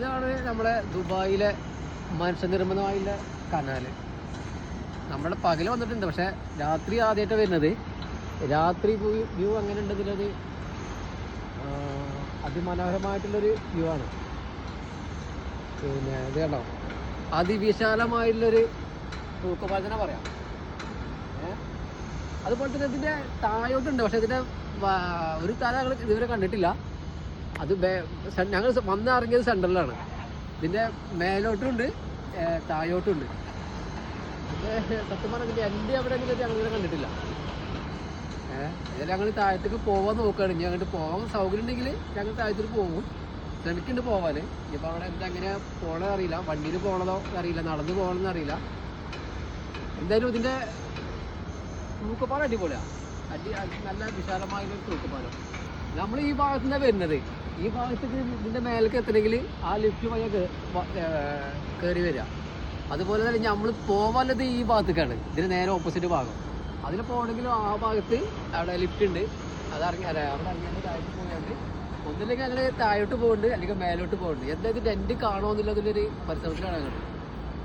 ഇതാണ് നമ്മുടെ ദുബായിലെ മനുഷ്യനിർമ്മിതമായുള്ള കനാല്. നമ്മുടെ പകല് വന്നിട്ടുണ്ട്, പക്ഷെ രാത്രി ആദ്യമായിട്ട് വരുന്നത്. രാത്രി വ്യൂ അങ്ങനെ ഉണ്ടെങ്കിലത് അതിമനോഹരമായിട്ടുള്ളൊരു വ്യൂ ആണ്. പിന്നെ ഇത് കണ്ടോ, അതിവിശാലമായിട്ടുള്ളൊരു തൂക്കുപാലം തന്നെ പറയാം. അതുപോലെ തന്നെ ഇതിൻ്റെ താഴോട്ടുണ്ട്, പക്ഷെ ഇതിൻ്റെ ഒരു തല ഞങ്ങൾ ഇതുവരെ കണ്ടിട്ടില്ല. അത് ഞങ്ങൾ വന്നിറങ്ങിയത് സെൻട്രലിലാണ്. ഇതിൻ്റെ മേലോട്ടുമുണ്ട് താഴോട്ടുമുണ്ട്. പിന്നെ സത്യം പറഞ്ഞിട്ട് എൻ്റെ അവിടെ ഞങ്ങളിങ്ങനെ കണ്ടിട്ടില്ല. ഞങ്ങൾ താഴത്തേക്ക് പോകാൻ നോക്കുകയാണ്. ഇനി അങ്ങോട്ട് പോകാൻ സൗകര്യം ഉണ്ടെങ്കിൽ ഞങ്ങൾ താഴത്തേക്ക് പോകും. ശ്രമിക്കുന്നുണ്ട് പോകാൻ. ഇനിയിപ്പോൾ അവിടെ എന്തെങ്ങനെ പോകണമെന്ന് അറിയില്ല, വണ്ടിയിൽ പോകണതോ അറിയില്ല, നടന്ന് പോകണമെന്ന് അറിയില്ല. എന്തായാലും ഇതിൻ്റെ തൂക്കുപാലം അടിപൊളിയാണ്. നല്ല വിശാലമായൊരു തൂക്കുപാലം. നമ്മൾ ഈ ഭാഗത്തു നിന്നാണ് വരുന്നത്. ഈ ഭാഗത്തേക്ക് ഇതിൻ്റെ മേലേക്ക് എത്തണമെങ്കിൽ ആ ലിഫ്റ്റ് വഴി കയറി വരിക. അതുപോലെ തന്നെ നമ്മൾ പോകാനുള്ളത് ഈ ഭാഗത്തേക്കാണ്, ഇതിന് നേരെ ഓപ്പോസിറ്റ് ഭാഗം. അതിൽ പോകണമെങ്കിലും ആ ഭാഗത്ത് അവിടെ ലിഫ്റ്റ് ഉണ്ട്. അവിടെ ഇറങ്ങിയാൽ താഴോട്ട് പോയാണ്ട് ഒന്നില്ലെങ്കിൽ അങ്ങനെ താഴോട്ട് പോകുന്നുണ്ട്, അല്ലെങ്കിൽ മേലോട്ട് പോകുന്നുണ്ട്. എന്തായാലും ടെൻറ്റ് കാണുമെന്നുള്ളതിലൊരു പരിശ്രമത്തിലാണ് ഞങ്ങൾ.